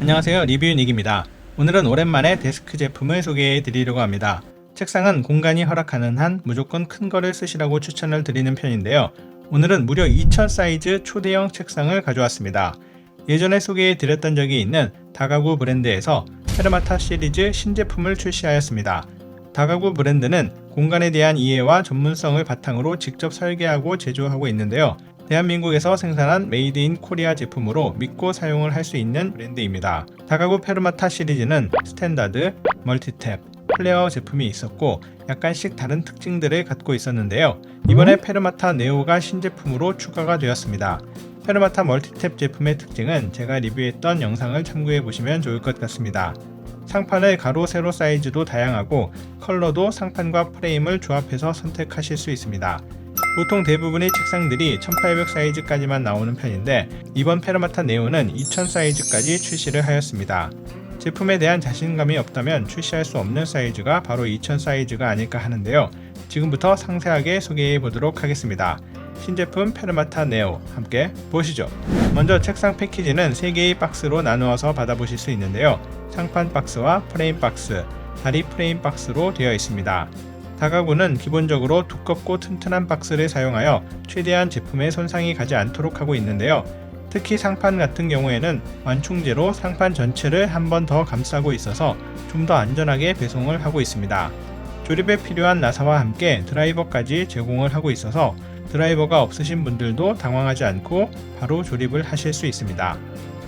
안녕하세요, 리뷰닉입니다. 오늘은 오랜만에 데스크 제품을 소개해 드리려고 합니다. 책상은 공간이 허락하는 한 무조건 큰 거를 쓰시라고 추천을 드리는 편인데요. 오늘은 무려 2000 사이즈 초대형 책상을 가져왔습니다. 예전에 소개해 드렸던 적이 있는 다가구 브랜드에서 페르마타 시리즈 신제품을 출시하였습니다. 다가구 브랜드는 공간에 대한 이해와 전문성을 바탕으로 직접 설계하고 제조하고 있는데요. 대한민국에서 생산한 메이드 인 코리아 제품으로 믿고 사용을 할 수 있는 브랜드입니다. 다가구 페르마타 시리즈는 스탠다드, 멀티탭, 플레어 제품이 있었고 약간씩 다른 특징들을 갖고 있었는데요. 이번에 페르마타 네오가 신제품으로 추가가 되었습니다. 페르마타 멀티탭 제품의 특징은 제가 리뷰했던 영상을 참고해 보시면 좋을 것 같습니다. 상판의 가로, 세로 사이즈도 다양하고 컬러도 상판과 프레임을 조합해서 선택하실 수 있습니다. 보통 대부분의 책상들이 1800 사이즈까지만 나오는 편인데 이번 페르마타 네오는 2000 사이즈까지 출시를 하였습니다. 제품에 대한 자신감이 없다면 출시할 수 없는 사이즈가 바로 2000 사이즈가 아닐까 하는데요. 지금부터 상세하게 소개해 보도록 하겠습니다. 신제품 페르마타 네오 함께 보시죠. 먼저 책상 패키지는 3개의 박스로 나누어서 받아보실 수 있는데요. 상판 박스와 프레임 박스, 다리 프레임 박스로 되어 있습니다. 다가구는 기본적으로 두껍고 튼튼한 박스를 사용하여 최대한 제품에 손상이 가지 않도록 하고 있는데요. 특히 상판 같은 경우에는 완충제로 상판 전체를 한 번 더 감싸고 있어서 좀 더 안전하게 배송을 하고 있습니다. 조립에 필요한 나사와 함께 드라이버까지 제공을 하고 있어서 드라이버가 없으신 분들도 당황하지 않고 바로 조립을 하실 수 있습니다.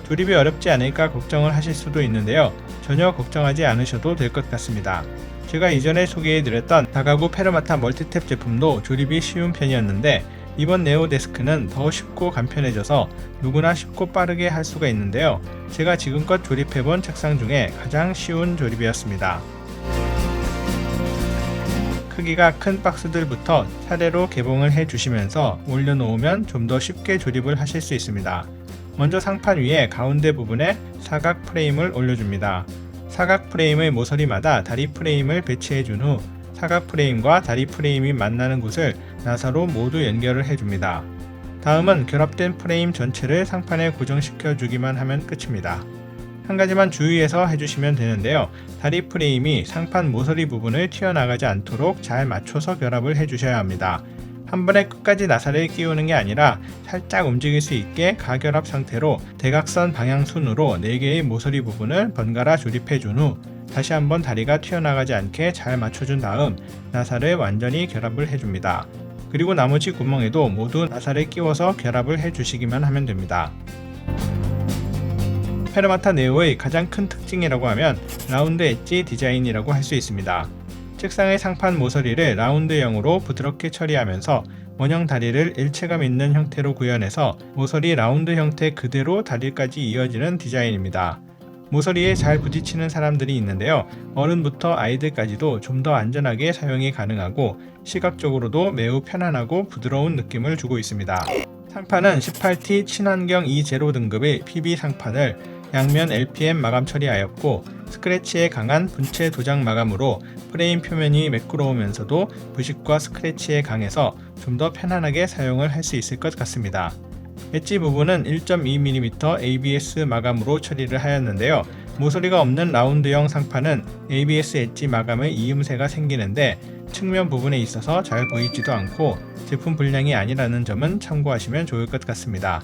조립이 어렵지 않을까 걱정을 하실 수도 있는데요. 전혀 걱정하지 않으셔도 될 것 같습니다. 제가 이전에 소개해드렸던 다가구 페르마타 멀티탭 제품도 조립이 쉬운 편이었는데 이번 네오 데스크는 더 쉽고 간편해져서 누구나 쉽고 빠르게 할 수가 있는데요. 제가 지금껏 조립해본 책상 중에 가장 쉬운 조립이었습니다. 크기가 큰 박스들부터 차례로 개봉을 해주시면서 올려놓으면 좀 더 쉽게 조립을 하실 수 있습니다. 먼저 상판 위에 가운데 부분에 사각 프레임을 올려줍니다. 사각 프레임의 모서리마다 다리 프레임을 배치해준 후 사각 프레임과 다리 프레임이 만나는 곳을 나사로 모두 연결을 해줍니다. 다음은 결합된 프레임 전체를 상판에 고정시켜 주기만 하면 끝입니다. 한 가지만 주의해서 해주시면 되는데요. 다리 프레임이 상판 모서리 부분을 튀어나가지 않도록 잘 맞춰서 결합을 해주셔야 합니다. 한 번에 끝까지 나사를 끼우는 게 아니라 살짝 움직일 수 있게 가결합 상태로 대각선 방향순으로 4개의 모서리 부분을 번갈아 조립해 준 후 다시 한번 다리가 튀어나가지 않게 잘 맞춰준 다음 나사를 완전히 결합을 해줍니다. 그리고 나머지 구멍에도 모두 나사를 끼워서 결합을 해주시기만 하면 됩니다. 페르마타 네오의 가장 큰 특징이라고 하면 라운드 엣지 디자인이라고 할 수 있습니다. 책상의 상판 모서리를 라운드형으로 부드럽게 처리하면서 원형 다리를 일체감 있는 형태로 구현해서 모서리 라운드 형태 그대로 다리까지 이어지는 디자인입니다. 모서리에 잘 부딪히는 사람들이 있는데요. 어른부터 아이들까지도 좀 더 안전하게 사용이 가능하고 시각적으로도 매우 편안하고 부드러운 느낌을 주고 있습니다. 상판은 18T 친환경 E0 등급의 PB 상판을 양면 LPM 마감 처리하였고 스크래치에 강한 분체 도장 마감으로 프레임 표면이 매끄러우면서도 부식과 스크래치에 강해서 좀 더 편안하게 사용을 할 수 있을 것 같습니다. 엣지 부분은 1.2mm ABS 마감으로 처리를 하였는데요. 모서리가 없는 라운드형 상판은 ABS 엣지 마감의 이음새가 생기는데 측면 부분에 있어서 잘 보이지도 않고 제품 불량이 아니라는 점은 참고하시면 좋을 것 같습니다.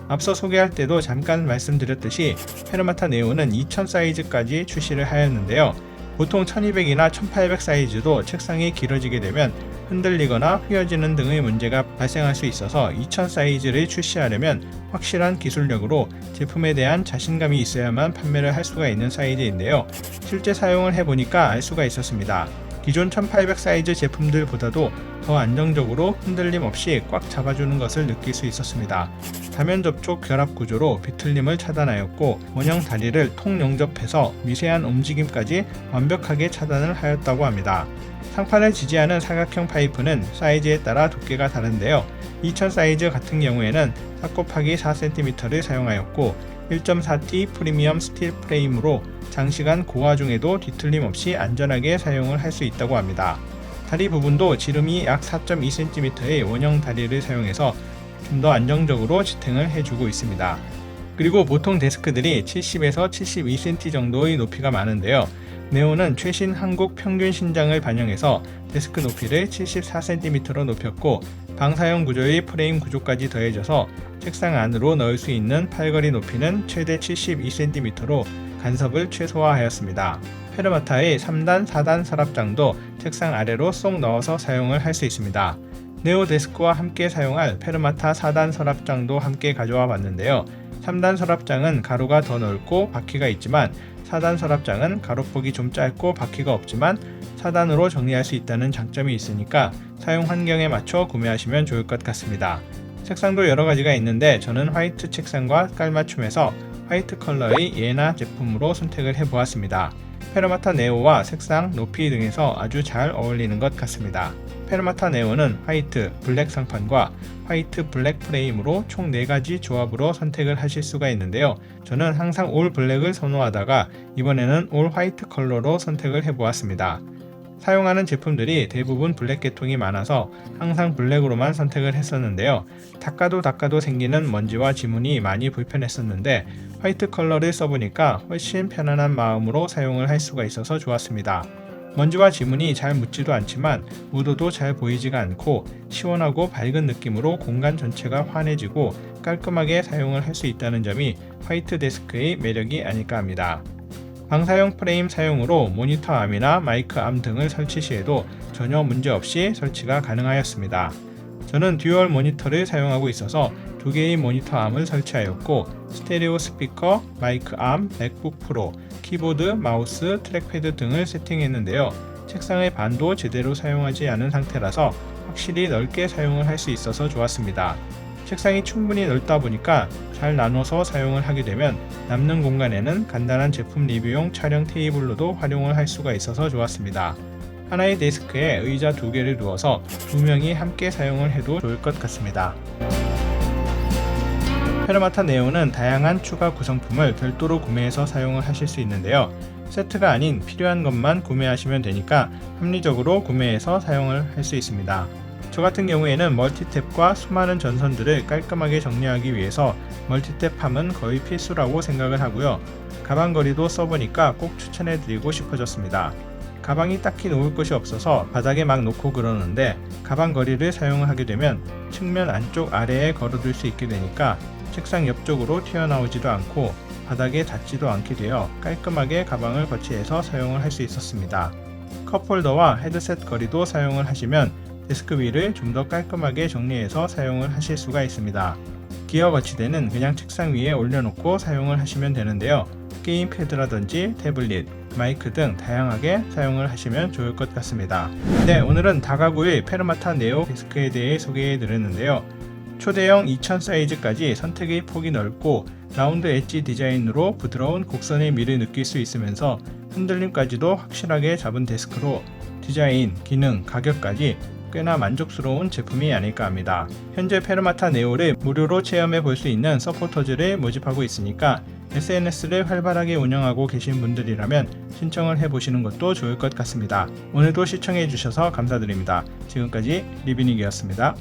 앞서 소개할 때도 잠깐 말씀드렸듯이 페르마타 네오는 2000 사이즈까지 출시를 하였는데요. 보통 1200이나 1800 사이즈도 책상이 길어지게 되면 흔들리거나 휘어지는 등의 문제가 발생할 수 있어서 2000 사이즈를 출시하려면 확실한 기술력으로 제품에 대한 자신감이 있어야만 판매를 할 수가 있는 사이즈인데요. 실제 사용을 해보니까 알 수가 있었습니다. 기존 1800 사이즈 제품들보다도 더 안정적으로 흔들림 없이 꽉 잡아주는 것을 느낄 수 있었습니다. 다면 접촉 결합 구조로 비틀림을 차단하였고 원형 다리를 통용접해서 미세한 움직임까지 완벽하게 차단을 하였다고 합니다. 상판을 지지하는 사각형 파이프는 사이즈에 따라 두께가 다른데요. 2000 사이즈 같은 경우에는 4×4cm를 사용하였고 1.4T 프리미엄 스틸 프레임으로 장시간 고화 중에도 뒤틀림 없이 안전하게 사용을 할 수 있다고 합니다. 다리 부분도 지름이 약 4.2cm의 원형 다리를 사용해서 좀 더 안정적으로 지탱을 해주고 있습니다. 그리고 보통 데스크들이 70에서 72cm 정도의 높이가 많은데요. 네오는 최신 한국 평균 신장을 반영해서 데스크 높이를 74cm로 높였고 방사형 구조의 프레임 구조까지 더해져서 책상 안으로 넣을 수 있는 팔걸이 높이는 최대 72cm로 간섭을 최소화하였습니다. 페르마타의 3단, 4단 서랍장도 책상 아래로 쏙 넣어서 사용을 할 수 있습니다. 네오 데스크와 함께 사용할 페르마타 4단 서랍장도 함께 가져와 봤는데요. 3단 서랍장은 가로가 더 넓고 바퀴가 있지만 4단 서랍장은 가로폭이 좀 짧고 바퀴가 없지만 4단으로 정리할 수 있다는 장점이 있으니까 사용 환경에 맞춰 구매하시면 좋을 것 같습니다. 책상도 여러 가지가 있는데 저는 화이트 책상과 깔맞춤해서 화이트 컬러의 예나 제품으로 선택을 해보았습니다. 페르마타 네오와 색상, 높이 등에서 아주 잘 어울리는 것 같습니다. 페르마타 네오는 화이트, 블랙 상판과 화이트, 블랙 프레임으로 총 4가지 조합으로 선택을 하실 수가 있는데요. 저는 항상 올 블랙을 선호하다가 이번에는 올 화이트 컬러로 선택을 해보았습니다. 사용하는 제품들이 대부분 블랙 계통이 많아서 항상 블랙으로만 선택을 했었는데요. 닦아도 생기는 먼지와 지문이 많이 불편했었는데 화이트 컬러를 써보니까 훨씬 편안한 마음으로 사용을 할 수가 있어서 좋았습니다. 먼지와 지문이 잘 묻지도 않지만 묻어도 잘 보이지가 않고 시원하고 밝은 느낌으로 공간 전체가 환해지고 깔끔하게 사용을 할 수 있다는 점이 화이트 데스크의 매력이 아닐까 합니다. 방사형 프레임 사용으로 모니터 암이나 마이크 암 등을 설치 시에도 전혀 문제없이 설치가 가능하였습니다. 저는 듀얼 모니터를 사용하고 있어서 2개의 모니터 암을 설치하였고 스테레오 스피커, 마이크 암, 맥북 프로, 키보드, 마우스, 트랙패드 등을 세팅했는데요. 책상의 반도 제대로 사용하지 않은 상태라서 확실히 넓게 사용을 할 수 있어서 좋았습니다. 책상이 충분히 넓다 보니까 잘 나눠서 사용을 하게 되면 남는 공간에는 간단한 제품 리뷰용 촬영 테이블로도 활용을 할 수가 있어서 좋았습니다. 하나의 데스크에 의자 2개를 두어서 2명이 함께 사용을 해도 좋을 것 같습니다. 페르마타 네오는 다양한 추가 구성품을 별도로 구매해서 사용을 하실 수 있는데요. 세트가 아닌 필요한 것만 구매하시면 되니까 합리적으로 구매해서 사용을 할 수 있습니다. 저 같은 경우에는 멀티탭과 수많은 전선들을 깔끔하게 정리하기 위해서 멀티탭함은 거의 필수라고 생각을 하고요. 가방거리도 써보니까 꼭 추천해드리고 싶어졌습니다. 가방이 딱히 놓을 곳이 없어서 바닥에 막 놓고 그러는데 가방거리를 사용을 하게 되면 측면 안쪽 아래에 걸어둘 수 있게 되니까 책상 옆쪽으로 튀어나오지도 않고 바닥에 닿지도 않게 되어 깔끔하게 가방을 거치해서 사용을 할 수 있었습니다. 컵홀더와 헤드셋 거리도 사용을 하시면 데스크 위를 좀 더 깔끔하게 정리해서 사용을 하실 수가 있습니다. 기어 거치대는 그냥 책상 위에 올려놓고 사용을 하시면 되는데요. 게임패드라든지 태블릿, 마이크 등 다양하게 사용을 하시면 좋을 것 같습니다. 네, 오늘은 다가구의 페르마타 네오 데스크에 대해 소개해 드렸는데요. 초대형 2000 사이즈까지 선택의 폭이 넓고 라운드 엣지 디자인으로 부드러운 곡선의 미를 느낄 수 있으면서 흔들림까지도 확실하게 잡은 데스크로 디자인, 기능, 가격까지 꽤나 만족스러운 제품이 아닐까 합니다. 현재 페르마타 네오를 무료로 체험해 볼 수 있는 서포터즈를 모집하고 있으니까 SNS를 활발하게 운영하고 계신 분들이라면 신청을 해보시는 것도 좋을 것 같습니다. 오늘도 시청해 주셔서 감사드립니다. 지금까지 리비닉이었습니다.